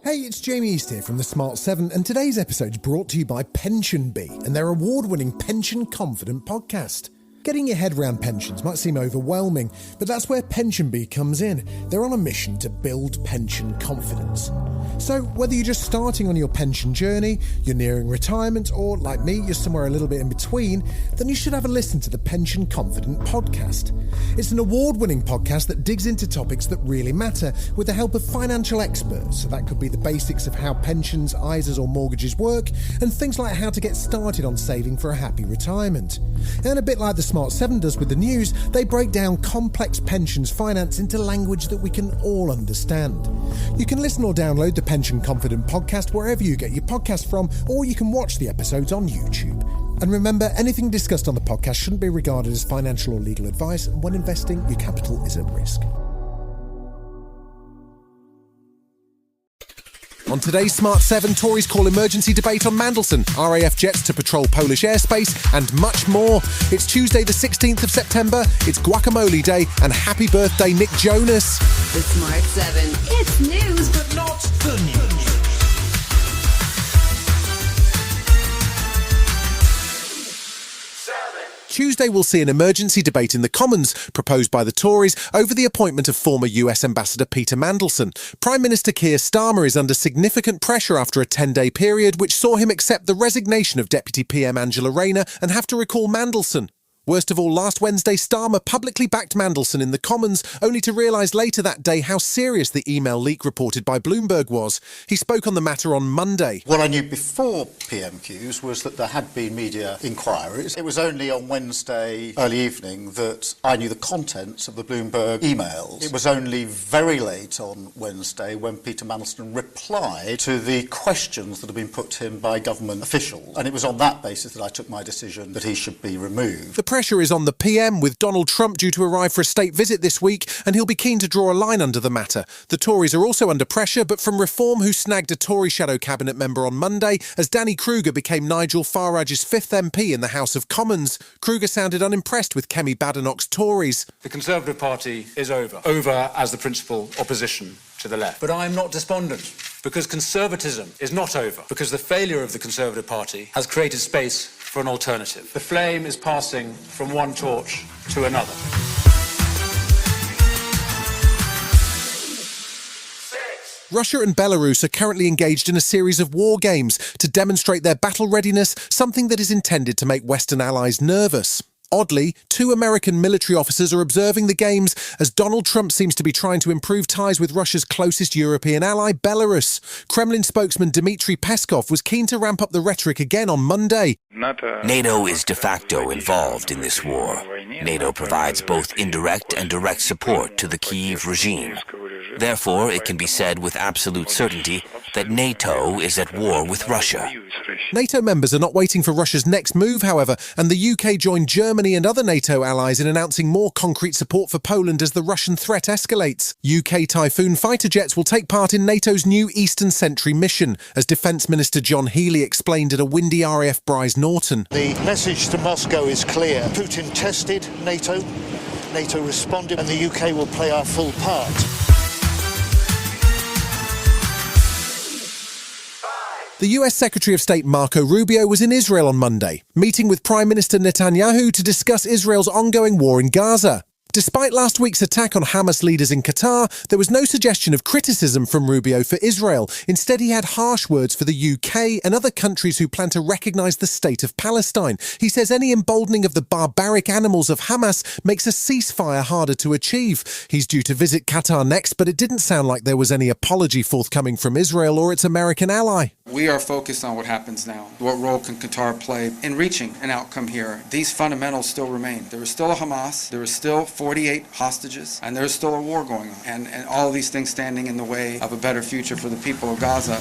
Hey, it's Jamie East here from the Smart 7, and today's episode is brought to you by Pension Bee and their award-winning Pension Confident podcast. Getting your head around pensions might seem overwhelming, but that's where Pension Bee comes in. They're on a mission to build pension confidence. So whether you're just starting on your pension journey, you're nearing retirement, or like me, you're somewhere a little bit in between, then you should have a listen to the Pension Confident podcast. It's an award-winning podcast that digs into topics that really matter with the help of financial experts. So that could be the basics of how pensions, ISAs or mortgages work, and things like how to get started on saving for a happy retirement. And a bit like the Smart 7 does with the news, they break down complex pensions finance into language that we can all understand. You can listen or download the Pension Confident podcast wherever you get your podcast from, or you can watch the episodes on YouTube. And remember, anything discussed on the podcast shouldn't be regarded as financial or legal advice, and when investing, your capital is at risk. On today's Smart 7, Tories call emergency debate on Mandelson, RAF jets to patrol Polish airspace, and much more. It's Tuesday the 16th of September, it's Guacamole Day, and happy birthday Nick Jonas. The Smart 7. It's news, but not the news. Tuesday will see an emergency debate in the Commons proposed by the Tories over the appointment of former US Ambassador Peter Mandelson. Prime Minister Keir Starmer is under significant pressure after a 10-day period which saw him accept the resignation of Deputy PM Angela Rayner and have to recall Mandelson. Worst of all, last Wednesday, Starmer publicly backed Mandelson in the Commons, only to realise later that day how serious the email leak reported by Bloomberg was. He spoke on the matter on Monday. What I knew before PMQs was that there had been media inquiries. It was only on Wednesday early evening that I knew the contents of the Bloomberg emails. It was only very late on Wednesday when Peter Mandelson replied to the questions that had been put to him by government officials. And it was on that basis that I took my decision that he should be removed. The pressure is on the PM, with Donald Trump due to arrive for a state visit this week, and he'll be keen to draw a line under the matter. The Tories are also under pressure, but from Reform, who snagged a Tory shadow cabinet member on Monday, as Danny Kruger became Nigel Farage's fifth MP in the House of Commons. Kruger sounded unimpressed with Kemi Badenoch's Tories. The Conservative Party is over as the principal opposition to the left. But I'm not despondent, because conservatism is not over, because the failure of the Conservative Party has created space for an alternative. The flame is passing from one torch to another. Russia and Belarus are currently engaged in a series of war games to demonstrate their battle readiness, something that is intended to make Western allies nervous. Oddly, 2 American military officers are observing the games as Donald Trump seems to be trying to improve ties with Russia's closest European ally, Belarus. Kremlin spokesman Dmitry Peskov was keen to ramp up the rhetoric again on Monday. NATO is de facto involved in this war. NATO provides both indirect and direct support to the Kyiv regime. Therefore, it can be said with absolute certainty that NATO is at war with Russia. NATO members are not waiting for Russia's next move, however, and the UK joined Germany and other NATO allies in announcing more concrete support for Poland as the Russian threat escalates. UK Typhoon fighter jets will take part in NATO's new Eastern Sentry mission, as Defence Minister John Healey explained at a windy RAF Bryce Norton. The message to Moscow is clear. Putin tested NATO, NATO responded, and the UK will play our full part. The US Secretary of State Marco Rubio was in Israel on Monday, meeting with Prime Minister Netanyahu to discuss Israel's ongoing war in Gaza. Despite last week's attack on Hamas leaders in Qatar, there was no suggestion of criticism from Rubio for Israel. Instead, he had harsh words for the UK and other countries who plan to recognise the state of Palestine. He says any emboldening of the barbaric animals of Hamas makes a ceasefire harder to achieve. He's due to visit Qatar next, but it didn't sound like there was any apology forthcoming from Israel or its American ally. We are focused on what happens now. What role can Qatar play in reaching an outcome here? These fundamentals still remain. There is still a Hamas, there is still 48 hostages, and there is still a war going on. And all of these things standing in the way of a better future for the people of Gaza.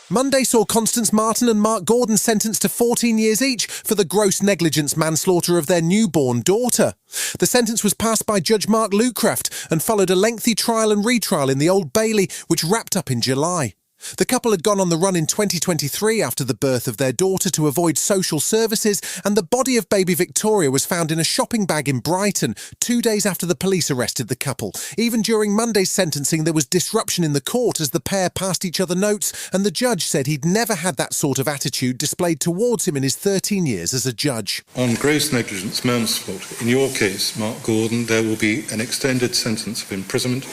Monday saw Constance Martin and Mark Gordon sentenced to 14 years each for the gross negligence manslaughter of their newborn daughter. The sentence was passed by Judge Mark Lucraft and followed a lengthy trial and retrial in the Old Bailey, which wrapped up in July. The couple had gone on the run in 2023 after the birth of their daughter to avoid social services, and the body of baby Victoria was found in a shopping bag in Brighton 2 days after the police arrested the couple. Even during Monday's sentencing, there was disruption in the court as the pair passed each other notes, and the judge said he'd never had that sort of attitude displayed towards him in his 13 years as a judge. On gross negligence manslaughter, in your case, Mark Gordon, there will be an extended sentence of imprisonment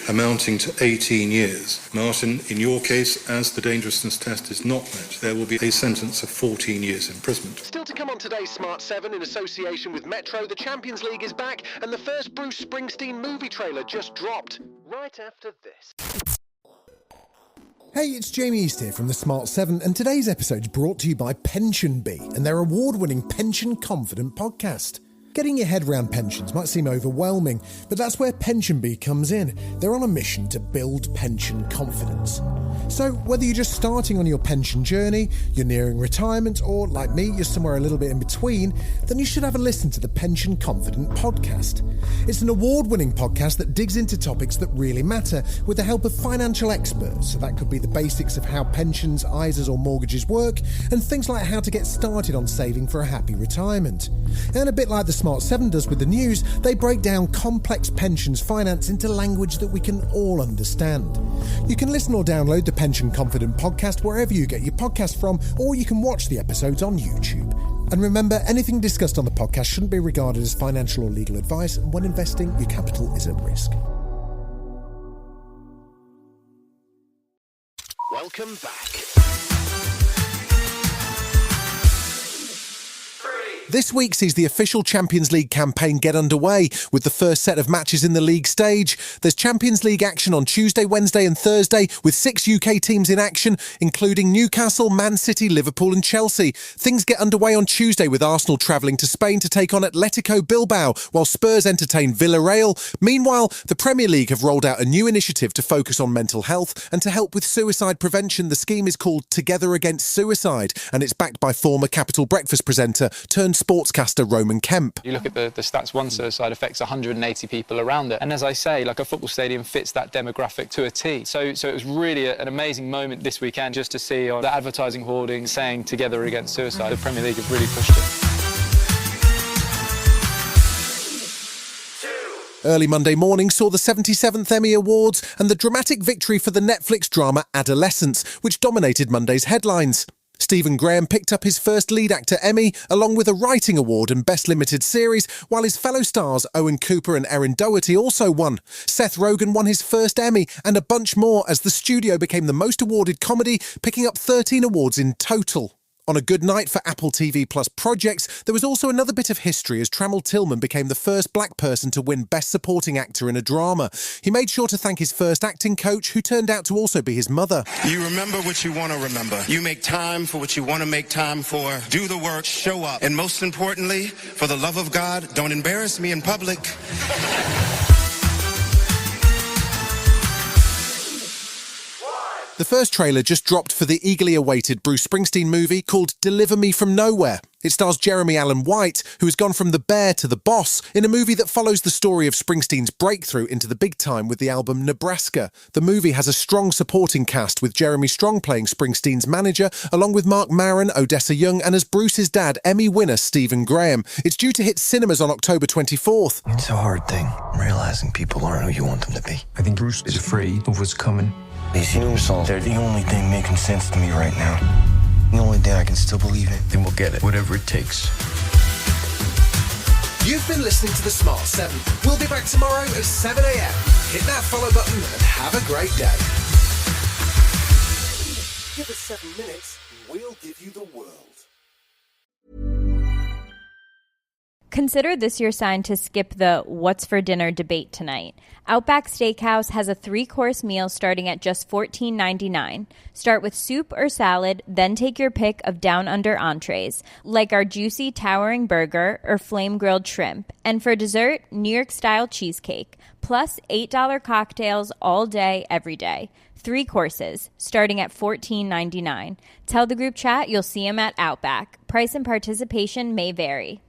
amounting to 18 years. Martin, in your case, as the dangerousness test is not met, there will be a sentence of 14 years imprisonment. Still to come on today's Smart 7 in association with Metro, the Champions League is back and the first Bruce Springsteen movie trailer just dropped. Right after this. Hey, it's Jamie East here from the Smart 7, and today's episode's brought to you by Pension Bee and their award-winning Pension Confident podcast. Getting your head around pensions might seem overwhelming, but that's where Pension Bee comes in. They're on a mission to build pension confidence. So whether you're just starting on your pension journey, you're nearing retirement, or like me, you're somewhere a little bit in between, then you should have a listen to the Pension Confident podcast. It's an award-winning podcast that digs into topics that really matter with the help of financial experts. So that could be the basics of how pensions, ISAs or mortgages work, and things like how to get started on saving for a happy retirement. And a bit like the Smart 7 does with the news, they break down complex pensions finance into language that we can all understand. You can listen or download the Pension Confident podcast wherever you get your podcast from, or you can watch the episodes on YouTube. And remember, anything discussed on the podcast shouldn't be regarded as financial or legal advice, and when investing, your capital is at risk. Welcome back. This week sees the official Champions League campaign get underway, with the first set of matches in the league stage. There's Champions League action on Tuesday, Wednesday and Thursday, with 6 UK teams in action, including Newcastle, Man City, Liverpool and Chelsea. Things get underway on Tuesday with Arsenal travelling to Spain to take on Atletico Bilbao, while Spurs entertain Villarreal. Meanwhile, the Premier League have rolled out a new initiative to focus on mental health and to help with suicide prevention. The scheme is called Together Against Suicide, and it's backed by former Capital Breakfast presenter turned sportscaster Roman Kemp. You look at the stats, one suicide affects 180 people around it. And as I say, like a football stadium fits that demographic to a T. So it was really an amazing moment this weekend just to see the advertising hoarding saying Together Against Suicide. The Premier League have really pushed it. Early Monday morning saw the 77th Emmy Awards and the dramatic victory for the Netflix drama Adolescence, which dominated Monday's headlines. Stephen Graham picked up his first lead actor Emmy, along with a writing award and Best Limited Series, while his fellow stars Owen Cooper and Erin Doherty also won. Seth Rogen won his first Emmy, and a bunch more as the studio became the most awarded comedy, picking up 13 awards in total. On a good night for Apple TV Plus projects, there was also another bit of history as Trammell Tillman became the first black person to win Best Supporting Actor in a Drama. He made sure to thank his first acting coach, who turned out to also be his mother. You remember what you want to remember. You make time for what you want to make time for. Do the work, show up. And most importantly, for the love of God, don't embarrass me in public. The first trailer just dropped for the eagerly awaited Bruce Springsteen movie called Deliver Me From Nowhere. It stars Jeremy Allen White, who has gone from the bear to the boss, in a movie that follows the story of Springsteen's breakthrough into the big time with the album Nebraska. The movie has a strong supporting cast, with Jeremy Strong playing Springsteen's manager, along with Mark Maron, Odessa Young, and as Bruce's dad, Emmy winner Stephen Graham. It's due to hit cinemas on October 24th. It's a hard thing, realising people aren't who you want them to be. I think Bruce is afraid of what's coming. These new songs, they're the only thing making sense to me right now. The only thing I can still believe in. Then we'll get it, whatever it takes. You've been listening to the Smart 7. We'll be back tomorrow at 7 a.m. Hit that follow button and have a great day. Give us 7 minutes and we'll give you the world. Consider this your sign to skip the what's for dinner debate tonight. Outback Steakhouse has a 3-course meal starting at just $14.99. Start with soup or salad, then take your pick of down-under entrees, like our juicy towering burger or flame-grilled shrimp. And for dessert, New York-style cheesecake, plus $8 cocktails all day, every day. 3 courses, starting at $14.99. Tell the group chat you'll see them at Outback. Price and participation may vary.